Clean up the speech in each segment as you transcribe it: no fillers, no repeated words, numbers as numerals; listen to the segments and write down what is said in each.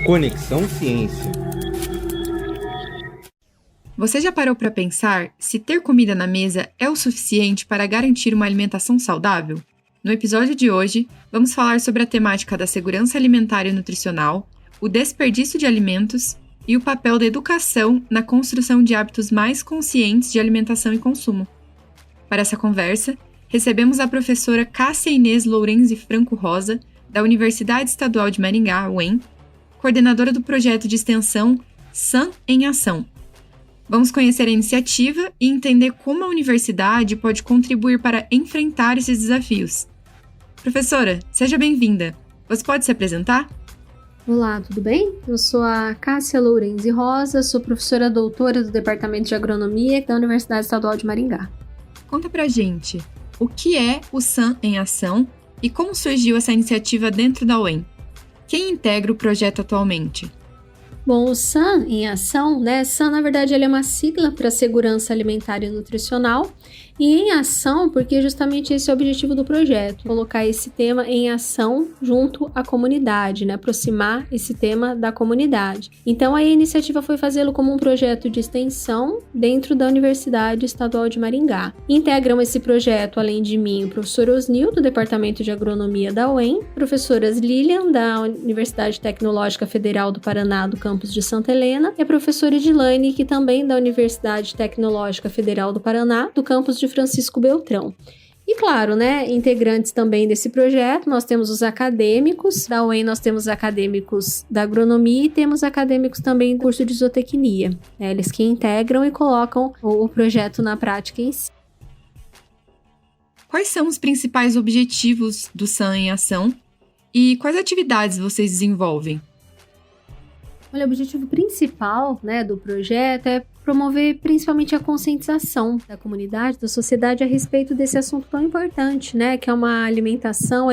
Conexão Ciência. Você já parou para pensar se ter comida na mesa é o suficiente para garantir uma alimentação saudável? No episódio de hoje, vamos falar sobre a temática da segurança alimentar e nutricional, o desperdício de alimentos e o papel da educação na construção de hábitos mais conscientes de alimentação e consumo. Para essa conversa, recebemos a professora Cássia Inês Lourenzi Franco Rosa, da Universidade Estadual de Maringá, UEM, coordenadora do projeto de extensão SAN em Ação. Vamos conhecer a iniciativa e entender como a universidade pode contribuir para enfrentar esses desafios. Professora, seja bem-vinda. Você pode se apresentar? Olá, tudo bem? Eu sou a Cássia Lourenzi Rosa, sou professora doutora do Departamento de Agronomia da Universidade Estadual de Maringá. Conta pra gente, o que é o SAN em Ação e como surgiu essa iniciativa dentro da UEM? Quem integra o projeto atualmente? Bom, o SAN em Ação, né? SAN, na verdade, ele é uma sigla para Segurança Alimentar e Nutricional. E em ação, porque justamente esse é o objetivo do projeto, colocar esse tema em ação junto à comunidade, né? Aproximar esse tema da comunidade. Então, a iniciativa foi fazê-lo como um projeto de extensão dentro da Universidade Estadual de Maringá. Integram esse projeto, além de mim, o professor Osnil, do Departamento de Agronomia da UEM, professoras Lilian, da Universidade Tecnológica Federal do Paraná, do campus de Santa Helena, e a professora Edilane, que também da Universidade Tecnológica Federal do Paraná, do campus de Francisco Beltrão. E claro, né, integrantes também desse projeto, nós temos os acadêmicos da UEM, nós temos acadêmicos da agronomia e temos acadêmicos também do curso de zootecnia, né, eles que integram e colocam o projeto na prática em si. Quais são os principais objetivos do SAN em Ação e quais atividades vocês desenvolvem? Olha, o objetivo principal, né, do projeto é promover principalmente a conscientização da comunidade, da sociedade a respeito desse assunto tão importante, né, que é uma alimentação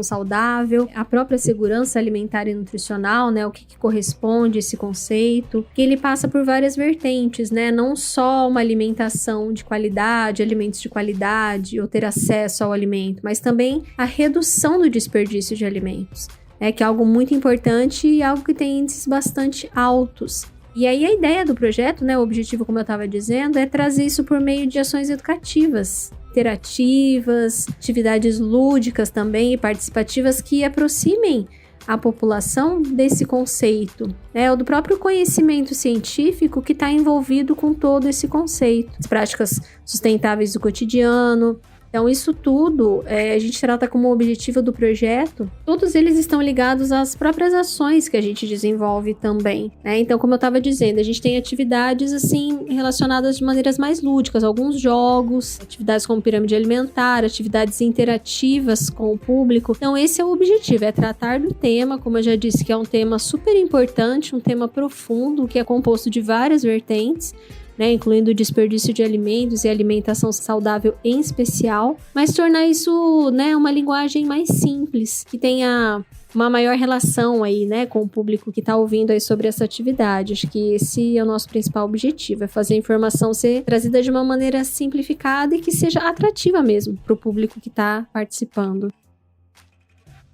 saudável, a própria segurança alimentar e nutricional, né, o que corresponde a esse conceito, que ele passa por várias vertentes, né, não só uma alimentação de qualidade, alimentos de qualidade, ou ter acesso ao alimento, mas também a redução do desperdício de alimentos. Que é algo muito importante e algo que tem índices bastante altos. E aí a ideia do projeto, né, o objetivo, como eu estava dizendo, é trazer isso por meio de ações educativas, interativas, atividades lúdicas também e participativas que aproximem a população desse conceito, ou do próprio conhecimento científico que está envolvido com todo esse conceito. As práticas sustentáveis do cotidiano. Então, isso tudo a gente trata como objetivo do projeto. Todos eles estão ligados às próprias ações que a gente desenvolve também, né? Então, como eu estava dizendo, a gente tem atividades assim relacionadas de maneiras mais lúdicas, alguns jogos, atividades como pirâmide alimentar, atividades interativas com o público. Então, esse é o objetivo, é tratar do tema, como eu já disse, que é um tema super importante, um tema profundo, que é composto de várias vertentes, né, incluindo o desperdício de alimentos e alimentação saudável em especial, mas tornar isso, né, uma linguagem mais simples, que tenha uma maior relação aí, né, com o público que está ouvindo aí sobre essa atividade. Acho que esse é o nosso principal objetivo, é fazer a informação ser trazida de uma maneira simplificada e que seja atrativa mesmo para o público que está participando.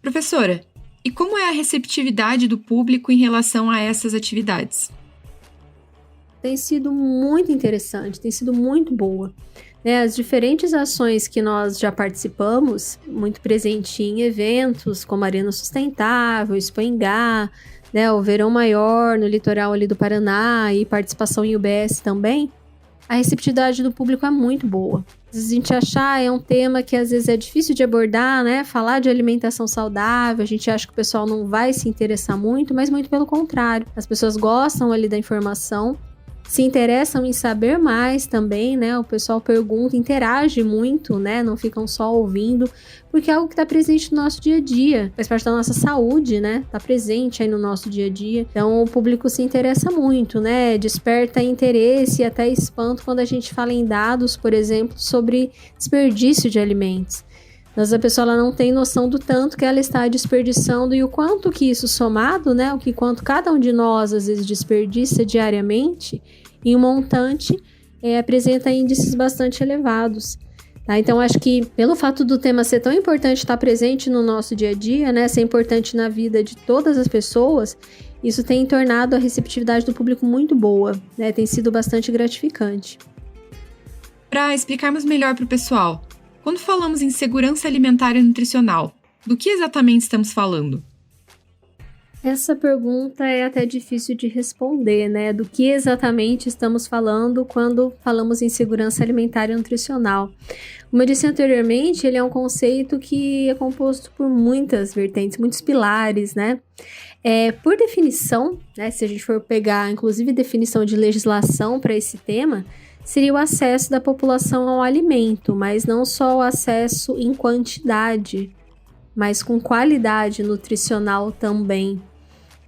Professora, e como é a receptividade do público em relação a essas atividades? Tem sido muito interessante, tem sido muito boa. As diferentes ações que nós já participamos, muito presente em eventos como Arena Sustentável, Expo Engá, o Verão Maior no litoral ali do Paraná e participação em UBS também, a receptividade do público é muito boa. Às vezes a gente acha é um tema que às vezes é difícil de abordar, né? Falar de alimentação saudável, a gente acha que o pessoal não vai se interessar muito, mas muito pelo contrário. As pessoas gostam ali da informação, se interessam em saber mais também, né? O pessoal pergunta, interage muito, né? Não ficam só ouvindo, porque é algo que está presente no nosso dia a dia, faz parte da nossa saúde, né? Está presente aí no nosso dia a dia. Então, o público se interessa muito, né? Desperta interesse e até espanto quando a gente fala em dados, por exemplo, sobre desperdício de alimentos. Mas a pessoa ela não tem noção do tanto que ela está desperdiçando e o quanto que isso somado, né? Quanto cada um de nós às vezes desperdiça diariamente, em um montante, apresenta índices bastante elevados. Tá? Então, acho que pelo fato do tema ser tão importante, estar presente no nosso dia a dia, né, ser importante na vida de todas as pessoas, isso tem tornado a receptividade do público muito boa, né? Tem sido bastante gratificante. Para explicarmos melhor para o pessoal, quando falamos em segurança alimentar e nutricional, do que exatamente estamos falando? Essa pergunta é até difícil de responder, né? Do que exatamente estamos falando quando falamos em segurança alimentar e nutricional. Como eu disse anteriormente, ele é um conceito que é composto por muitas vertentes, muitos pilares, né? Por definição, né? Se a gente for pegar, inclusive, definição de legislação para esse tema, seria o acesso da população ao alimento, mas não só o acesso em quantidade, mas com qualidade nutricional também.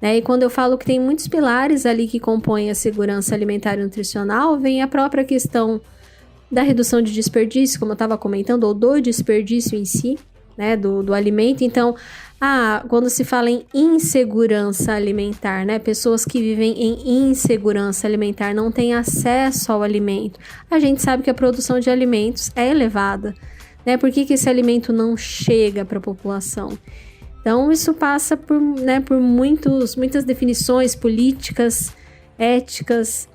E quando eu falo que tem muitos pilares ali que compõem a segurança alimentar e nutricional, vem a própria questão da redução de desperdício, como eu estava comentando, ou do desperdício em si, né, do alimento. Então, quando se fala em insegurança alimentar, né, pessoas que vivem em insegurança alimentar, não têm acesso ao alimento, a gente sabe que a produção de alimentos é elevada, né? Por que esse alimento não chega para a população? Então, isso passa por muitas definições políticas, éticas,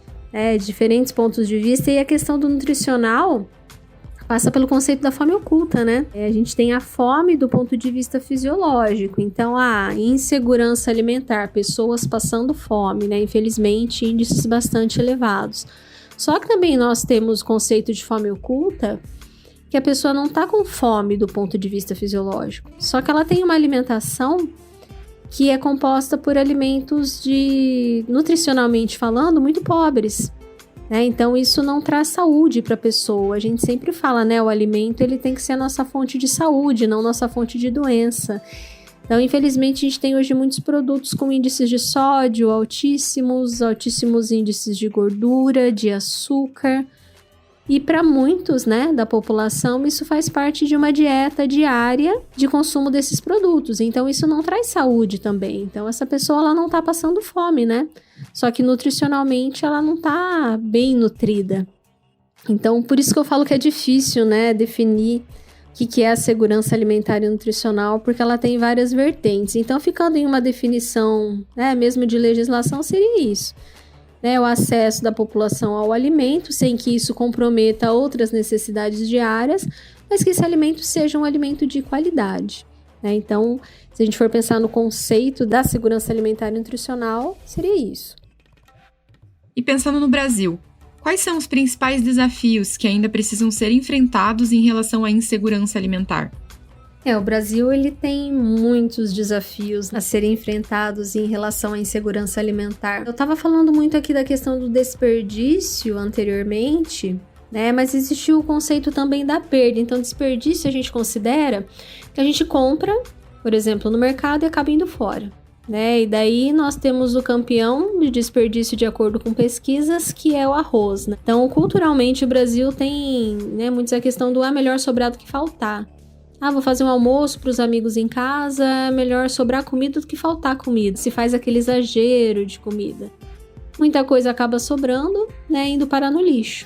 diferentes pontos de vista. E a questão do nutricional passa pelo conceito da fome oculta, né? A gente tem a fome do ponto de vista fisiológico. Então, a insegurança alimentar, pessoas passando fome, né? Infelizmente, índices bastante elevados. Só que também nós temos o conceito de fome oculta, que a pessoa não está com fome do ponto de vista fisiológico, só que ela tem uma alimentação que é composta por alimentos nutricionalmente falando, muito pobres, né? Então, isso não traz saúde para a pessoa. A gente sempre fala, né? O alimento ele tem que ser a nossa fonte de saúde, não nossa fonte de doença. Então, infelizmente, a gente tem hoje muitos produtos com índices de sódio altíssimos índices de gordura, de açúcar. E para muitos, né, da população, isso faz parte de uma dieta diária de consumo desses produtos. Então, isso não traz saúde também. Então, essa pessoa ela não está passando fome, né? Só que nutricionalmente ela não está bem nutrida. Então, por isso que eu falo que é difícil, né, definir o que é a segurança alimentar e nutricional, porque ela tem várias vertentes. Então, ficando em uma definição, né, mesmo de legislação, seria isso. O acesso da população ao alimento, sem que isso comprometa outras necessidades diárias, mas que esse alimento seja um alimento de qualidade. Então, se a gente for pensar no conceito da segurança alimentar e nutricional, seria isso. E pensando no Brasil, quais são os principais desafios que ainda precisam ser enfrentados em relação à insegurança alimentar? O Brasil ele tem muitos desafios a serem enfrentados em relação à insegurança alimentar. Eu estava falando muito aqui da questão do desperdício anteriormente, né? Mas existe o conceito também da perda. Então, desperdício a gente considera que a gente compra, por exemplo, no mercado e acaba indo fora, né? E daí nós temos o campeão de desperdício de acordo com pesquisas, que é o arroz, né? Então, culturalmente, o Brasil tem, né, muito a questão do melhor sobrar do que faltar. Vou fazer um almoço para os amigos em casa, é melhor sobrar comida do que faltar comida. Se faz aquele exagero de comida. Muita coisa acaba sobrando, né, indo parar no lixo.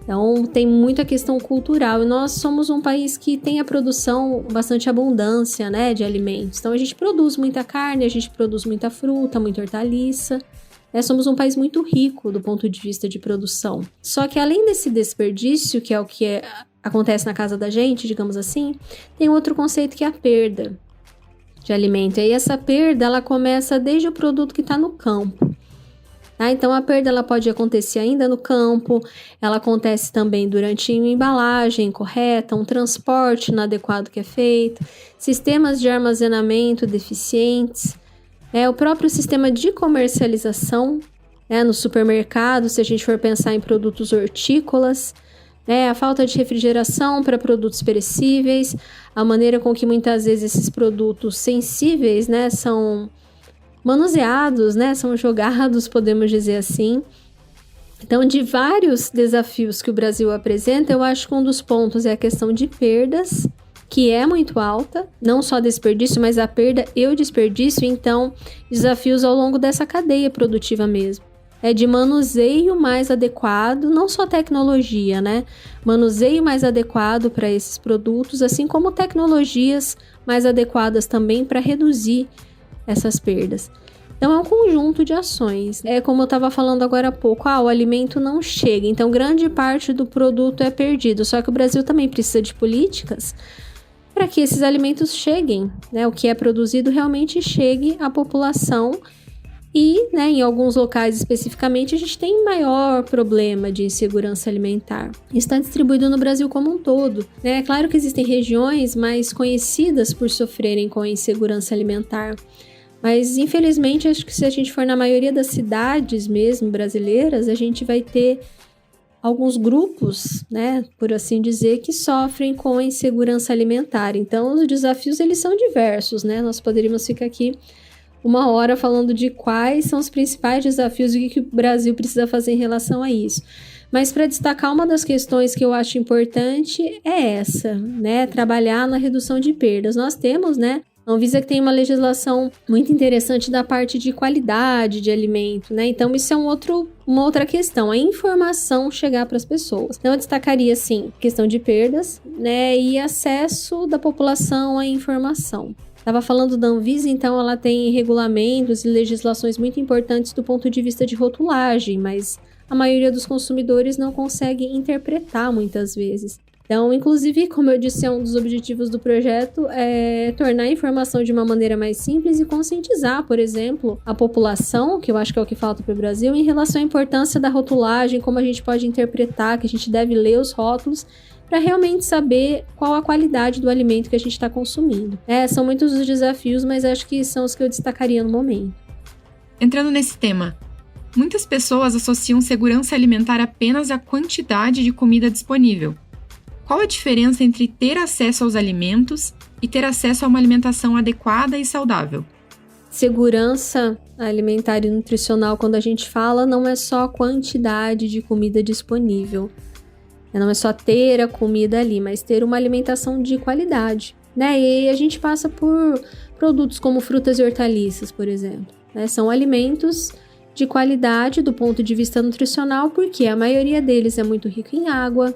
Então, tem muita questão cultural. E nós somos um país que tem a produção, bastante abundância, né, de alimentos. Então, a gente produz muita carne, a gente produz muita fruta, muita hortaliça. Somos um país muito rico do ponto de vista de produção. Só que além desse desperdício, que é o que acontece na casa da gente, digamos assim, tem outro conceito que é a perda de alimento. E aí essa perda, ela começa desde o produto que está no campo. Então, a perda ela pode acontecer ainda no campo, ela acontece também durante uma embalagem correta, um transporte inadequado que é feito, sistemas de armazenamento deficientes, o próprio sistema de comercialização, no supermercado, se a gente for pensar em produtos hortícolas, a falta de refrigeração para produtos perecíveis, a maneira com que muitas vezes esses produtos sensíveis, são manuseados, são jogados, podemos dizer assim. Então, de vários desafios que o Brasil apresenta, eu acho que um dos pontos é a questão de perdas, que é muito alta, não só desperdício, mas a perda e o desperdício, então, desafios ao longo dessa cadeia produtiva mesmo. de manuseio mais adequado, não só tecnologia, né? Manuseio mais adequado para esses produtos, assim como tecnologias mais adequadas também para reduzir essas perdas. Então, é um conjunto de ações. É como eu estava falando agora há pouco, o alimento não chega, então grande parte do produto é perdido. Só que o Brasil também precisa de políticas para que esses alimentos cheguem, né? O que é produzido realmente chegue à população. E, né, em alguns locais especificamente, a gente tem maior problema de insegurança alimentar. Isso está distribuído no Brasil como um todo, né? É claro que existem regiões mais conhecidas por sofrerem com a insegurança alimentar. Mas, infelizmente, acho que se a gente for na maioria das cidades mesmo brasileiras, a gente vai ter alguns grupos, né, por assim dizer, que sofrem com a insegurança alimentar. Então, os desafios, eles são diversos, né? Nós poderíamos ficar aqui uma hora falando de quais são os principais desafios e o que o Brasil precisa fazer em relação a isso. Mas, para destacar, uma das questões que eu acho importante é essa, né? Trabalhar na redução de perdas. Nós temos, né? A Anvisa que tem uma legislação muito interessante da parte de qualidade de alimento, né? Então, isso é uma outra questão, a informação chegar para as pessoas. Então, eu destacaria, assim, questão de perdas, né? E acesso da população à informação. Estava falando da Anvisa, então ela tem regulamentos e legislações muito importantes do ponto de vista de rotulagem, mas a maioria dos consumidores não consegue interpretar muitas vezes. Então, inclusive, como eu disse, um dos objetivos do projeto é tornar a informação de uma maneira mais simples e conscientizar, por exemplo, a população, que eu acho que é o que falta para o Brasil, em relação à importância da rotulagem, como a gente pode interpretar, que a gente deve ler os rótulos, para realmente saber qual a qualidade do alimento que a gente está consumindo. São muitos os desafios, mas acho que são os que eu destacaria no momento. Entrando nesse tema, muitas pessoas associam segurança alimentar apenas à quantidade de comida disponível. Qual a diferença entre ter acesso aos alimentos e ter acesso a uma alimentação adequada e saudável? Segurança alimentar e nutricional, quando a gente fala, não é só a quantidade de comida disponível. Não é só ter a comida ali, mas ter uma alimentação de qualidade, né? E a gente passa por produtos como frutas e hortaliças, por exemplo, né? São alimentos de qualidade do ponto de vista nutricional, porque a maioria deles é muito rico em água,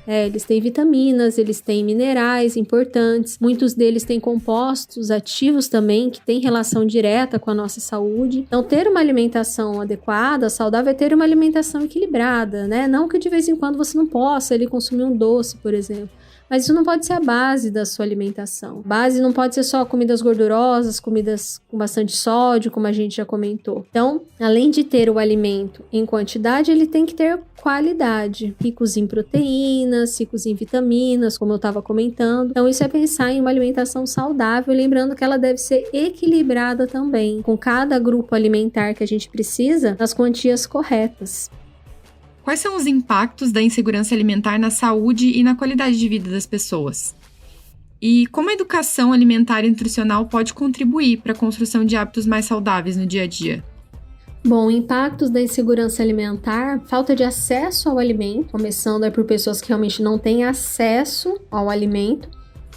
eles têm vitaminas, eles têm minerais importantes, muitos deles têm compostos ativos também, que têm relação direta com a nossa saúde. Então, ter uma alimentação adequada, saudável, é ter uma alimentação equilibrada, né? Não que de vez em quando você não possa ali consumir um doce, por exemplo. Mas isso não pode ser a base da sua alimentação. A base não pode ser só comidas gordurosas, comidas com bastante sódio, como a gente já comentou. Então, além de ter o alimento em quantidade, ele tem que ter qualidade. Ricos em proteínas, ricos em vitaminas, como eu estava comentando. Então, isso é pensar em uma alimentação saudável, lembrando que ela deve ser equilibrada também, com cada grupo alimentar que a gente precisa, nas quantias corretas. Quais são os impactos da insegurança alimentar na saúde e na qualidade de vida das pessoas? E como a educação alimentar e nutricional pode contribuir para a construção de hábitos mais saudáveis no dia a dia? Bom, impactos da insegurança alimentar, falta de acesso ao alimento, começando por pessoas que realmente não têm acesso ao alimento,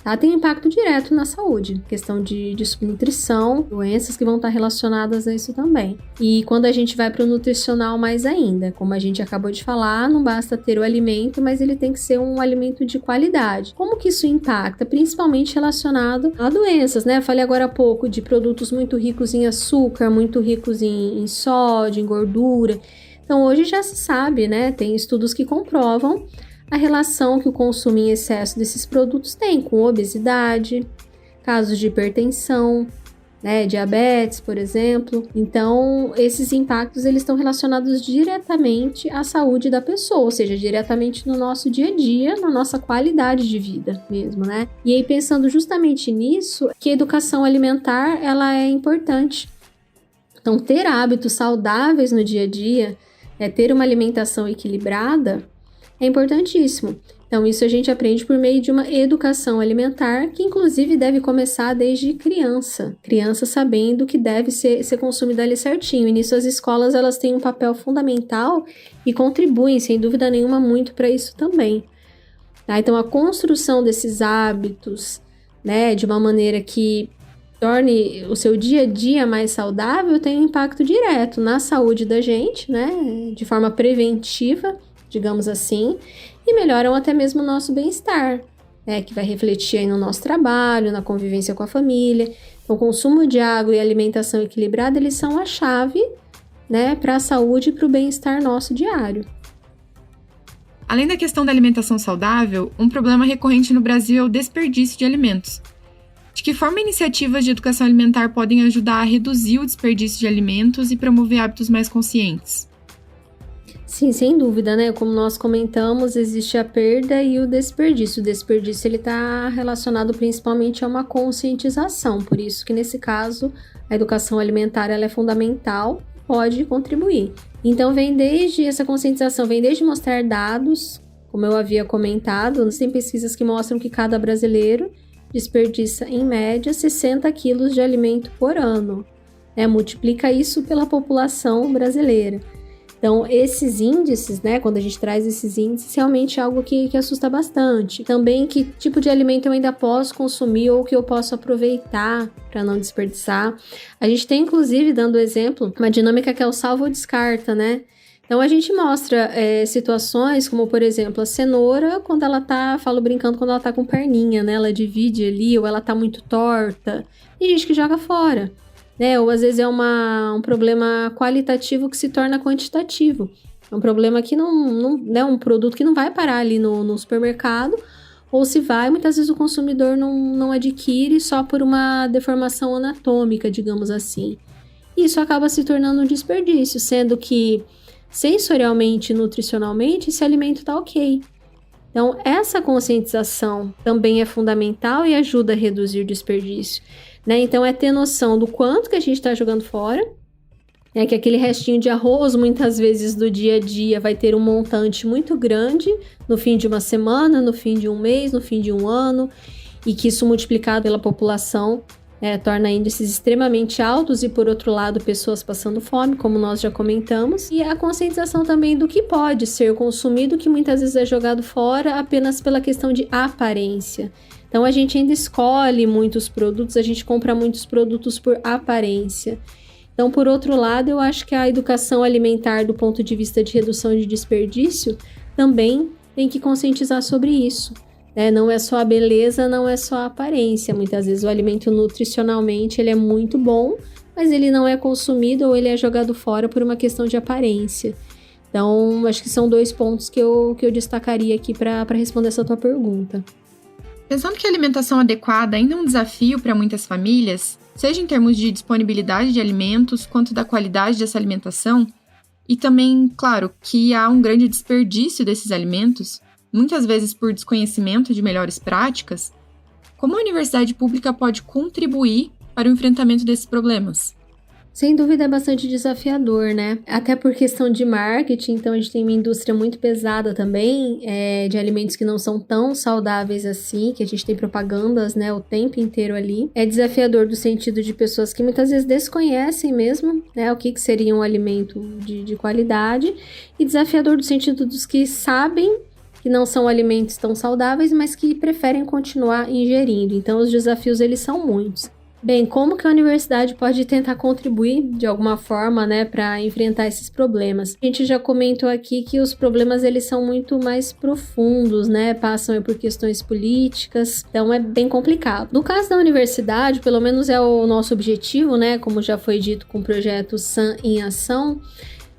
tá? Tem um impacto direto na saúde, questão de subnutrição, doenças que vão estar relacionadas a isso também. E quando a gente vai para o nutricional mais ainda, como a gente acabou de falar, não basta ter o alimento, mas ele tem que ser um alimento de qualidade. Como que isso impacta? Principalmente relacionado a doenças, né? Eu falei agora há pouco de produtos muito ricos em açúcar, muito ricos em sódio, em gordura. Então hoje já se sabe, né? Tem estudos que comprovam a relação que o consumo em excesso desses produtos tem com obesidade, casos de hipertensão, né, diabetes, por exemplo. Então, esses impactos eles estão relacionados diretamente à saúde da pessoa, ou seja, diretamente no nosso dia a dia, na nossa qualidade de vida mesmo, né? E aí, pensando justamente nisso, que a educação alimentar, ela é importante. Então, ter hábitos saudáveis no dia a dia, ter uma alimentação equilibrada, é importantíssimo. Então, isso a gente aprende por meio de uma educação alimentar, que inclusive deve começar desde criança. Criança sabendo que deve ser consumido ali certinho. E nisso as escolas elas têm um papel fundamental e contribuem, sem dúvida nenhuma, muito para isso também. Tá? Então, a construção desses hábitos, né, de uma maneira que torne o seu dia a dia mais saudável, tem um impacto direto na saúde da gente, né? De forma preventiva, digamos assim, e melhoram até mesmo o nosso bem-estar, né? Que vai refletir aí no nosso trabalho, na convivência com a família. Então, o consumo de água e alimentação equilibrada, eles são a chave, né, para a saúde e para o bem-estar nosso diário. Além da questão da alimentação saudável, um problema recorrente no Brasil é o desperdício de alimentos. De que forma iniciativas de educação alimentar podem ajudar a reduzir o desperdício de alimentos e promover hábitos mais conscientes? Sim, sem dúvida, né? Como nós comentamos, existe a perda e o desperdício. O desperdício ele está relacionado principalmente a uma conscientização, por isso que nesse caso a educação alimentar ela é fundamental, pode contribuir. Então essa conscientização vem desde mostrar dados, como eu havia comentado, tem pesquisas que mostram que cada brasileiro desperdiça em média 60 quilos de alimento por ano. Multiplica isso pela população brasileira. Então, esses índices, né, quando a gente traz esses índices, realmente é algo que assusta bastante. Também, que tipo de alimento eu ainda posso consumir ou que eu posso aproveitar para não desperdiçar. A gente tem, inclusive, dando exemplo, uma dinâmica que é o salva ou descarta, né? Então, a gente mostra situações como, por exemplo, a cenoura, quando ela tá, falo brincando, quando ela tá com perninha, né? Ela divide ali, ou ela tá muito torta. E gente que joga fora. Ou às vezes é um problema qualitativo que se torna quantitativo. É um problema que não é um produto que não vai parar ali no supermercado, ou se vai, muitas vezes o consumidor não adquire só por uma deformação anatômica, digamos assim. E isso acaba se tornando um desperdício, sendo que sensorialmente e nutricionalmente esse alimento está ok. Então, essa conscientização também é fundamental e ajuda a reduzir o desperdício. Então, é ter noção do quanto que a gente está jogando fora, que aquele restinho de arroz, muitas vezes, do dia a dia, vai ter um montante muito grande no fim de uma semana, no fim de um mês, no fim de um ano, e que isso multiplicado pela população torna índices extremamente altos e, por outro lado, pessoas passando fome, como nós já comentamos. E a conscientização também do que pode ser consumido, que muitas vezes é jogado fora apenas pela questão de aparência. Então, a gente ainda escolhe muitos produtos, a gente compra muitos produtos por aparência. Então, por outro lado, eu acho que a educação alimentar, do ponto de vista de redução de desperdício, também tem que conscientizar sobre isso. Não é só a beleza, não é só a aparência. Muitas vezes o alimento nutricionalmente ele é muito bom, mas ele não é consumido ou ele é jogado fora por uma questão de aparência. Então, acho que são 2 pontos que eu destacaria aqui para responder essa tua pergunta. Pensando que a alimentação adequada ainda é um desafio para muitas famílias, seja em termos de disponibilidade de alimentos, quanto da qualidade dessa alimentação, e também, claro, que há um grande desperdício desses alimentos, muitas vezes por desconhecimento de melhores práticas, como a universidade pública pode contribuir para o enfrentamento desses problemas? Sem dúvida é bastante desafiador, né? Até por questão de marketing, então a gente tem uma indústria muito pesada também, de alimentos que não são tão saudáveis assim, que a gente tem propagandas, né, o tempo inteiro ali. É desafiador do sentido de pessoas que muitas vezes desconhecem mesmo, né, o que seria um alimento de qualidade, e desafiador do sentido dos que sabem que não são alimentos tão saudáveis, mas que preferem continuar ingerindo. Então, os desafios, eles são muitos. Bem, como que a universidade pode tentar contribuir de alguma forma, né, para enfrentar esses problemas? A gente já comentou aqui que os problemas eles são muito mais profundos, né, passam por questões políticas, então é bem complicado. No caso da universidade, pelo menos é o nosso objetivo, né, como já foi dito com o projeto SAN em Ação,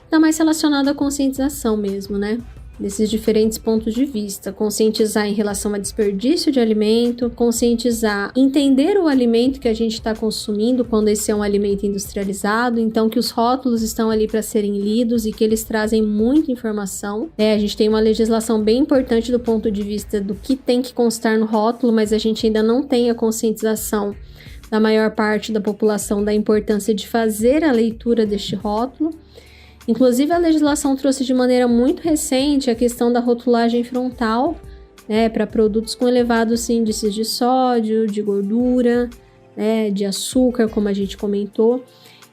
está mais relacionado à conscientização mesmo, né? Desses diferentes pontos de vista, conscientizar em relação a desperdício de alimento, conscientizar, entender o alimento que a gente está consumindo quando esse é um alimento industrializado, então que os rótulos estão ali para serem lidos e que eles trazem muita informação. A gente tem uma legislação bem importante do ponto de vista do que tem que constar no rótulo, mas a gente ainda não tem a conscientização da maior parte da população da importância de fazer a leitura deste rótulo. Inclusive, a legislação trouxe de maneira muito recente a questão da rotulagem frontal, né, para produtos com elevados índices de sódio, de gordura, né, de açúcar, como a gente comentou.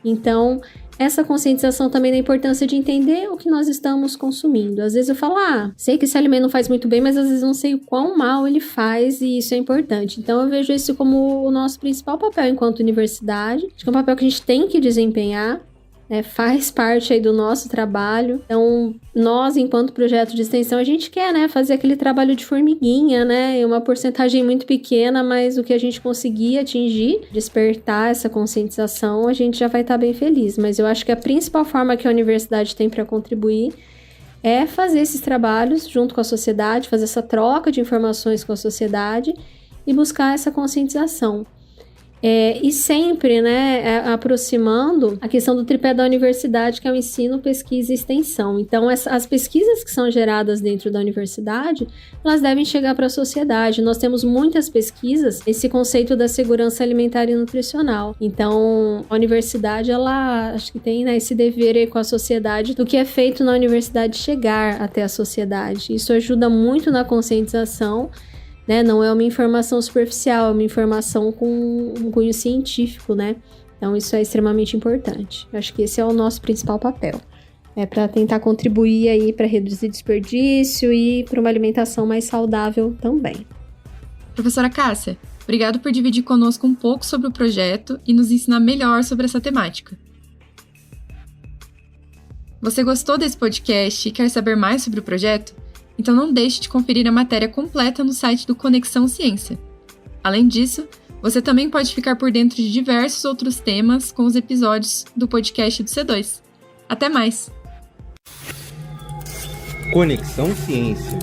Então, essa conscientização também da importância de entender o que nós estamos consumindo. Às vezes eu falo, sei que esse alimento não faz muito bem, mas às vezes não sei o quão mal ele faz e isso é importante. Então eu vejo isso como o nosso principal papel enquanto universidade. Acho que é um papel que a gente tem que desempenhar, faz parte aí do nosso trabalho. Então, nós, enquanto projeto de extensão, a gente quer, fazer aquele trabalho de formiguinha, uma porcentagem muito pequena, mas o que a gente conseguir atingir, despertar essa conscientização, a gente já vai estar bem feliz. Mas eu acho que a principal forma que a universidade tem para contribuir é fazer esses trabalhos junto com a sociedade, fazer essa troca de informações com a sociedade e buscar essa conscientização. E sempre, aproximando a questão do tripé da universidade, que é o ensino, pesquisa e extensão. Então, as pesquisas que são geradas dentro da universidade, elas devem chegar para a sociedade. Nós temos muitas pesquisas, esse conceito da segurança alimentar e nutricional. Então, a universidade, ela acho que tem esse dever aí com a sociedade do que é feito na universidade chegar até a sociedade. Isso ajuda muito na conscientização. Não é uma informação superficial, é uma informação com um cunho científico, Então, isso é extremamente importante. Eu acho que esse é o nosso principal papel. Para tentar contribuir aí para reduzir desperdício e para uma alimentação mais saudável também. Professora Cássia, obrigado por dividir conosco um pouco sobre o projeto e nos ensinar melhor sobre essa temática. Você gostou desse podcast e quer saber mais sobre o projeto? Então não deixe de conferir a matéria completa no site do Conexão Ciência. Além disso, você também pode ficar por dentro de diversos outros temas com os episódios do podcast do C2. Até mais! Conexão Ciência.